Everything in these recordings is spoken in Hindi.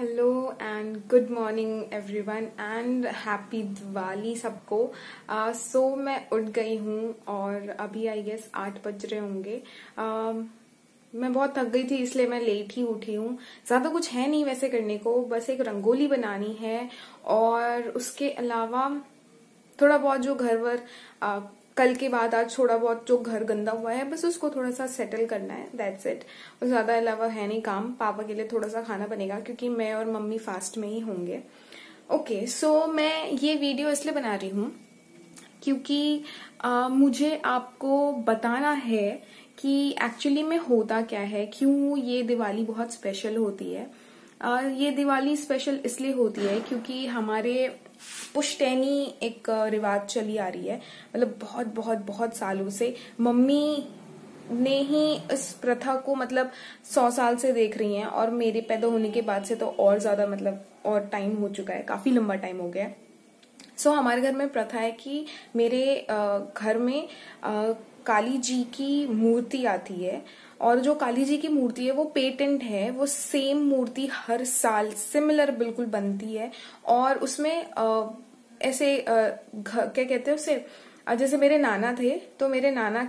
Hello and good morning everyone and happy Diwali सबको। सो मैं उठ गई हूँ और अभी आई गेस 8 बज रहे होंगे। मैं बहुत थक गई थी इसलिए मैं लेट ही उठी हूँ। ज्यादा कुछ है नहीं वैसे करने को, बस एक रंगोली बनानी है और उसके अलावा थोड़ा बहुत जो घर वर कल के बाद आज थोड़ा बहुत जो घर गंदा हुआ है बस उसको थोड़ा सा सेटल करना है, दैट्स इट। और ज्यादा अलावा है नहीं काम। पापा के लिए थोड़ा सा खाना बनेगा क्योंकि मैं और मम्मी फास्ट में ही होंगे। ओके, सो मैं ये वीडियो इसलिए बना रही हूँ क्योंकि मुझे आपको बताना है कि एक्चुअली में होता क्या है, क्यों ये दिवाली बहुत स्पेशल होती है। ये दिवाली स्पेशल इसलिए होती है क्योंकि हमारे पुश्तैनी एक रिवाज चली आ रही है, मतलब बहुत बहुत बहुत सालों से। मम्मी ने ही इस प्रथा को मतलब 100 साल से देख रही हैं और मेरे पैदा होने के बाद से तो और ज्यादा मतलब और टाइम हो चुका है, काफी लंबा टाइम हो गया है। सो हमारे घर में प्रथा है कि मेरे घर में काली जी की मूर्ति आती है और जो काली जी की मूर्ति है वो पेटेंट है, वो सेम मूर्ति हर साल सिमिलर बिल्कुल बनती है। और उसमें ऐसे क्या कहते हैं उसे, जैसे मेरे नाना थे तो मेरे नाना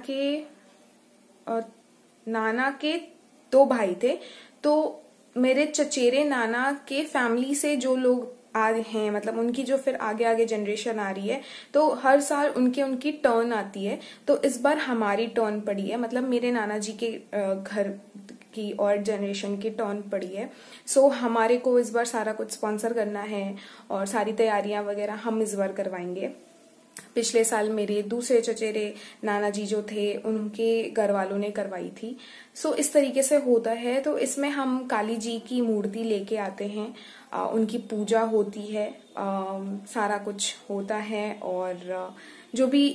के 2 भाई थे, तो मेरे चचेरे नाना के फैमिली से जो लोग आ रहे हैं मतलब उनकी जो फिर आगे आगे जनरेशन आ रही है तो हर साल उनकी टर्न आती है। तो इस बार हमारी टर्न पड़ी है, मतलब मेरे नाना जी के घर की और जनरेशन की टर्न पड़ी है। सो हमारे को इस बार सारा कुछ स्पॉन्सर करना है और सारी तैयारियां वगैरह हम इस बार करवाएंगे। पिछले साल मेरे दूसरे चचेरे नाना जी जो थे उनके घर वालों ने करवाई थी। सो इस तरीके से होता है। तो इसमें हम काली जी की मूर्ति लेके आते हैं, उनकी पूजा होती है, सारा कुछ होता है और जो भी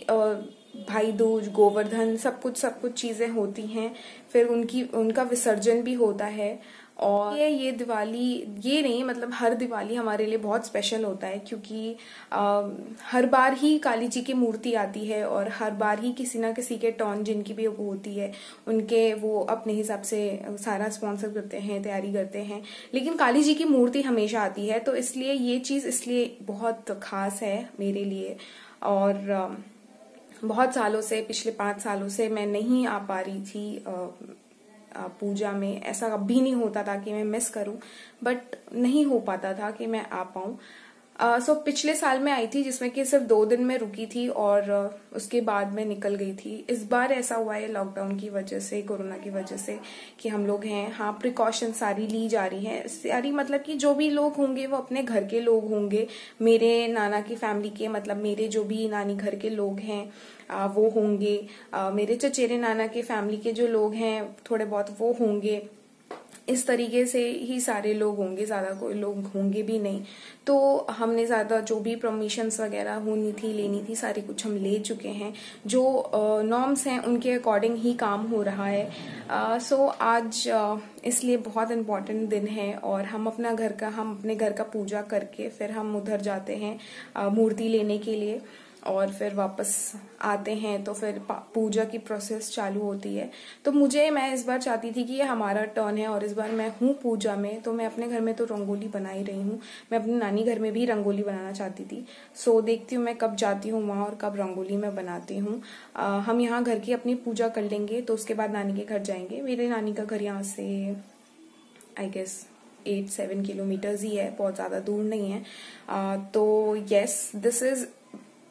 भाई दूज गोवर्धन सब कुछ चीजें होती हैं। फिर उनका विसर्जन भी होता है। और ये दिवाली ये नहीं मतलब हर दिवाली हमारे लिए बहुत स्पेशल होता है क्योंकि हर बार ही काली जी की मूर्ति आती है और हर बार ही किसी ना किसी के टर्न जिनकी भी वो होती है उनके वो अपने हिसाब से सारा स्पॉन्सर करते हैं, तैयारी करते हैं। लेकिन काली जी की मूर्ति हमेशा आती है तो इसलिए ये चीज इसलिए बहुत खास है मेरे लिए। और बहुत सालों से, पिछले 5 सालों से मैं नहीं आ पा रही थी पूजा में। ऐसा कभी नहीं होता था कि मैं मिस करूं, बट नहीं हो पाता था कि मैं आ पाऊं। सो पिछले साल में आई थी जिसमें कि सिर्फ 2 दिन में रुकी थी और उसके बाद में निकल गई थी। इस बार ऐसा हुआ है लॉकडाउन की वजह से, कोरोना की वजह से कि हम लोग हैं, हाँ प्रिकॉशन सारी ली जा रही है सारी, मतलब कि जो भी लोग होंगे वो अपने घर के लोग होंगे, मेरे नाना की फैमिली के मतलब मेरे जो भी नानी घर के लोग हैं वो होंगे, मेरे चचेरे नाना के फैमिली के जो लोग हैं थोड़े बहुत वो होंगे। इस तरीके से ही सारे लोग होंगे, ज्यादा कोई लोग होंगे भी नहीं। तो हमने ज्यादा जो भी परमिशंस वगैरह होनी थी लेनी थी सारी कुछ हम ले चुके हैं। जो नॉर्म्स हैं उनके अकॉर्डिंग ही काम हो रहा है। सो आज इसलिए बहुत इम्पोर्टेंट दिन है और हम अपने घर का पूजा करके फिर हम उधर जाते हैं मूर्ति लेने के लिए और फिर वापस आते हैं तो फिर पूजा की प्रोसेस चालू होती है। तो मैं इस बार चाहती थी कि ये हमारा टर्न है और इस बार मैं हूँ पूजा में, तो मैं अपने घर में तो रंगोली बना ही रही हूँ। मैं अपने नानी घर में भी रंगोली बनाना चाहती थी। सो देखती हूँ मैं कब जाती हूँ वहां और कब रंगोली में बनाती हूँ। हम यहाँ घर की अपनी पूजा कर लेंगे तो उसके बाद नानी के घर जाएंगे। मेरे नानी का घर यहाँ से आई गेस 8-7 किलोमीटर्स ही है, बहुत ज्यादा दूर नहीं है। तो यस, दिस इज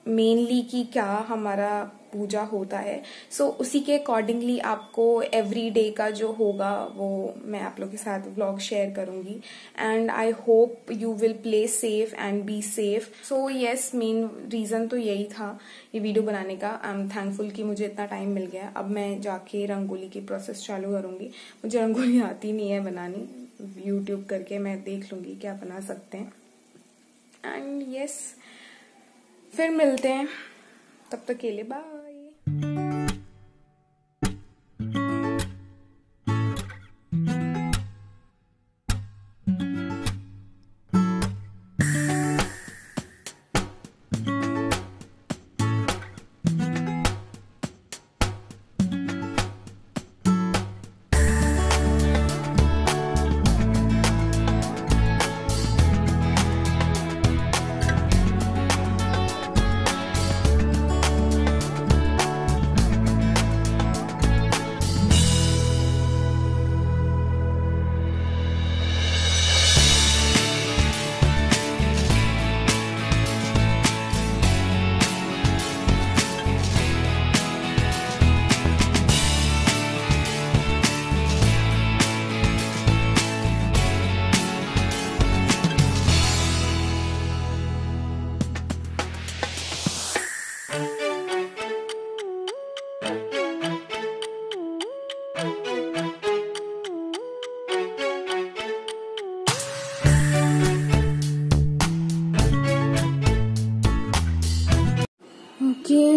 मेनली कि क्या हमारा पूजा होता है। सो उसी के अकॉर्डिंगली आपको एवरी डे का जो होगा वो मैं आप लोग के साथ व्लॉग शेयर करूंगी and I hope you will play safe and be safe. So yes, main reason तो यही था ये वीडियो बनाने का। आई एम थैंकफुल कि मुझे इतना टाइम मिल गया। अब मैं जाके रंगोली की प्रोसेस चालू करूंगी। मुझे रंगोली आती नहीं है बनानी, यूट्यूब करके मैं देख लूंगी क्या बना सकते हैं। एंड यस, फिर मिलते हैं, तब तक के लिए बाय।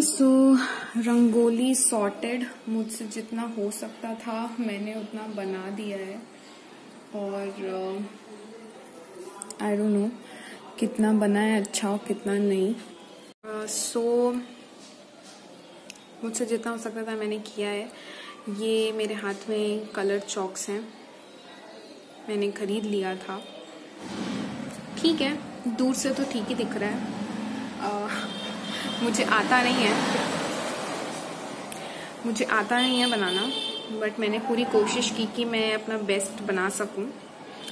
सो रंगोली सॉर्टेड, मुझसे जितना हो सकता था मैंने उतना बना दिया है और आई डोंट नो कितना बना है अच्छा और कितना नहीं। सो मुझसे जितना हो सकता था मैंने किया है। ये मेरे हाथ में कलर चॉक्स हैं, मैंने खरीद लिया था। ठीक है, दूर से तो ठीक ही दिख रहा है। मुझे आता नहीं है बनाना, बट मैंने पूरी कोशिश की कि मैं अपना बेस्ट बना सकूं।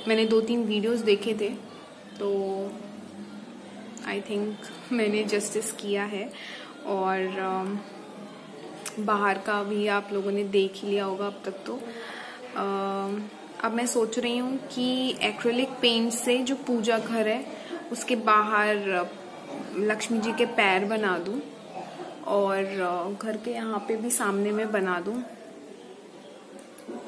मैंने 2-3 वीडियोस देखे थे तो आई थिंक मैंने जस्टिस किया है। और बाहर का भी आप लोगों ने देख ही लिया होगा अब तक। तो अब मैं सोच रही हूँ कि एक्रेलिक पेंट से जो पूजा घर है उसके बाहर लक्ष्मी जी के पैर बना दूं और घर के यहाँ पे भी सामने में बना दूं।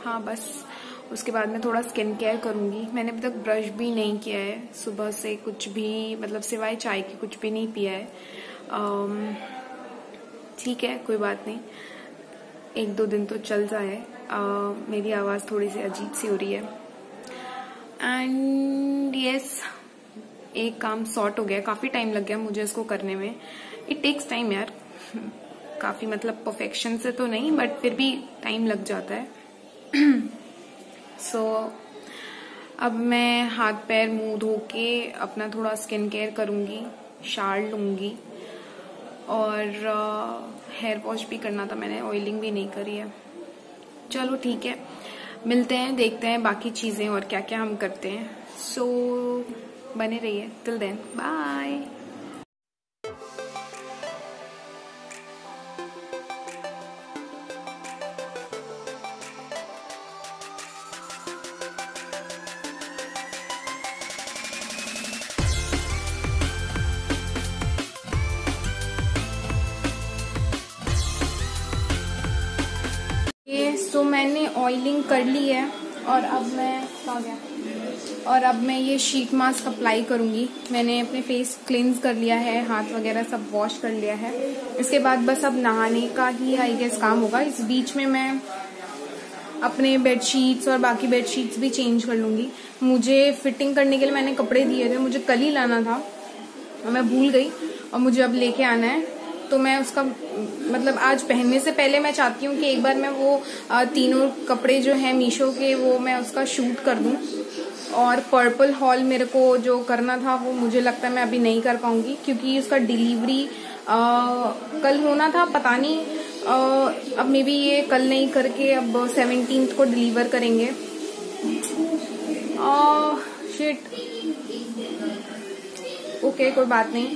हाँ, बस उसके बाद मैं थोड़ा स्किन केयर करूंगी। मैंने अभी तक ब्रश भी नहीं किया है, सुबह से कुछ भी मतलब सिवाय चाय के कुछ भी नहीं पिया है। ठीक है, कोई बात नहीं, 1-2 दिन तो चल जाए। मेरी आवाज़ थोड़ी सी अजीब सी हो रही है। एंड यस, एक काम सॉर्ट हो गया। काफ़ी टाइम लग गया मुझे इसको करने में। इट टेक्स टाइम यार, काफ़ी मतलब परफेक्शन से तो नहीं बट फिर भी टाइम लग जाता है। सो अब मैं हाथ पैर मुंह धो के अपना थोड़ा स्किन केयर करूँगी, शावर लूँगी और हेयर वॉश भी करना था मैंने, ऑयलिंग भी नहीं करी है। चलो ठीक है, मिलते हैं, देखते हैं बाकी चीज़ें और क्या क्या हम करते हैं। सो बने रहिए, टिल देन बाय। सो मैंने ऑयलिंग कर ली है और अब मैं ये शीट मास्क अप्लाई करूंगी। मैंने अपने फेस क्लींस कर लिया है, हाथ वगैरह सब वॉश कर लिया है। इसके बाद बस अब नहाने का ही आई गेस काम होगा। इस बीच में मैं अपने बेडशीट्स और बाकी बेडशीट्स भी चेंज कर लूंगी। मुझे फिटिंग करने के लिए मैंने कपड़े दिए थे, मुझे कल ही लाना था और मैं भूल गई और मुझे अब लेके आना है। तो मैं उसका मतलब आज पहनने से पहले मैं चाहती हूँ कि एक बार मैं वो 3 कपड़े जो है मीशो के वो मैं उसका शूट कर दूँ। और पर्पल हॉल मेरे को जो करना था वो मुझे लगता है मैं अभी नहीं कर पाऊंगी क्योंकि उसका डिलीवरी कल होना था, पता नहीं अब मे बी ये कल नहीं करके अब 17th को डिलीवर करेंगे। शिट, ओके कोई बात नहीं।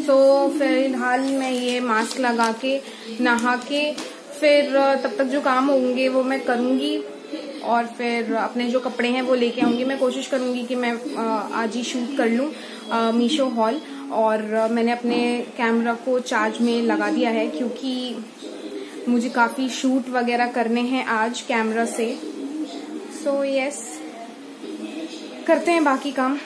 तो फिलहाल मैं ये मास्क लगा के नहा के फिर तब तक जो काम होंगे वो मैं करूंगी और फिर अपने जो कपड़े हैं वो लेके आऊंगी। मैं कोशिश करूंगी कि मैं आज ही शूट कर लूं मीशो हॉल। और मैंने अपने कैमरा को चार्ज में लगा दिया है क्योंकि मुझे काफी शूट वगैरह करने हैं आज कैमरा से। सो यस, करते हैं बाकी काम।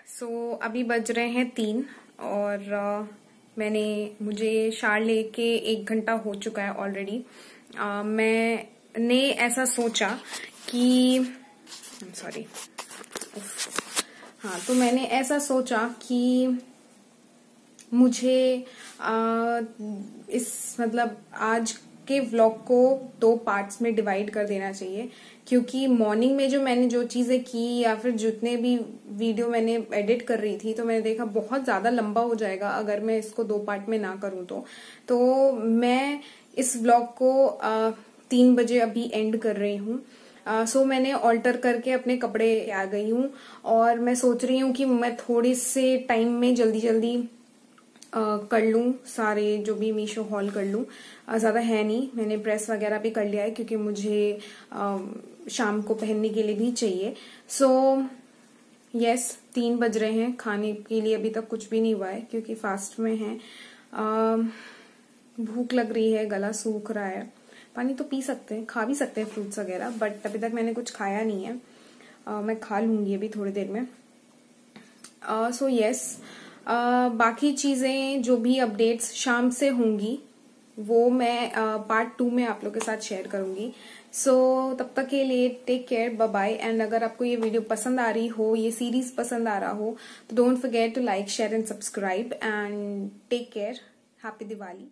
सो अभी बज रहे हैं 3 और मुझे शावर लेके 1 घंटा हो चुका है ऑलरेडी। मैंने ऐसा सोचा कि तो मैंने ऐसा सोचा कि मुझे इस मतलब आज के व्लॉग को 2 पार्ट्स में डिवाइड कर देना चाहिए क्योंकि मॉर्निंग में जो मैंने जो चीजें की या फिर जितने भी वीडियो मैंने एडिट कर रही थी तो मैंने देखा बहुत ज्यादा लंबा हो जाएगा अगर मैं इसको 2 पार्ट में ना करूं। तो मैं इस व्लॉग को 3 बजे अभी एंड कर रही हूँ। सो मैंने ऑल्टर करके अपने कपड़े आ गई हूँ और मैं सोच रही हूँ कि मैं थोड़ी से टाइम में जल्दी जल्दी कर लूँ, सारे जो भी मीशो हॉल कर लूँ। ज़्यादा है नहीं, मैंने प्रेस वगैरह भी कर लिया है क्योंकि मुझे शाम को पहनने के लिए भी चाहिए। सो यस, 3 बज रहे हैं, खाने के लिए अभी तक कुछ भी नहीं हुआ है क्योंकि फास्ट में है। भूख लग रही है, गला सूख रहा है। पानी तो पी सकते हैं, खा भी सकते हैं फ्रूट्स वगैरह, बट अभी तक मैंने कुछ खाया नहीं है। मैं खा लूंगी अभी थोड़ी देर में। सो यस, बाकी चीज़ें जो भी अपडेट्स शाम से होंगी वो मैं पार्ट 2 में आप लोग के साथ शेयर करूंगी। सो तब तक के लिए take care, bye bye. And अगर आपको ये वीडियो पसंद आ रही हो, ये सीरीज पसंद आ रहा हो, तो don't forget to like, share and subscribe. And take care. Happy Diwali.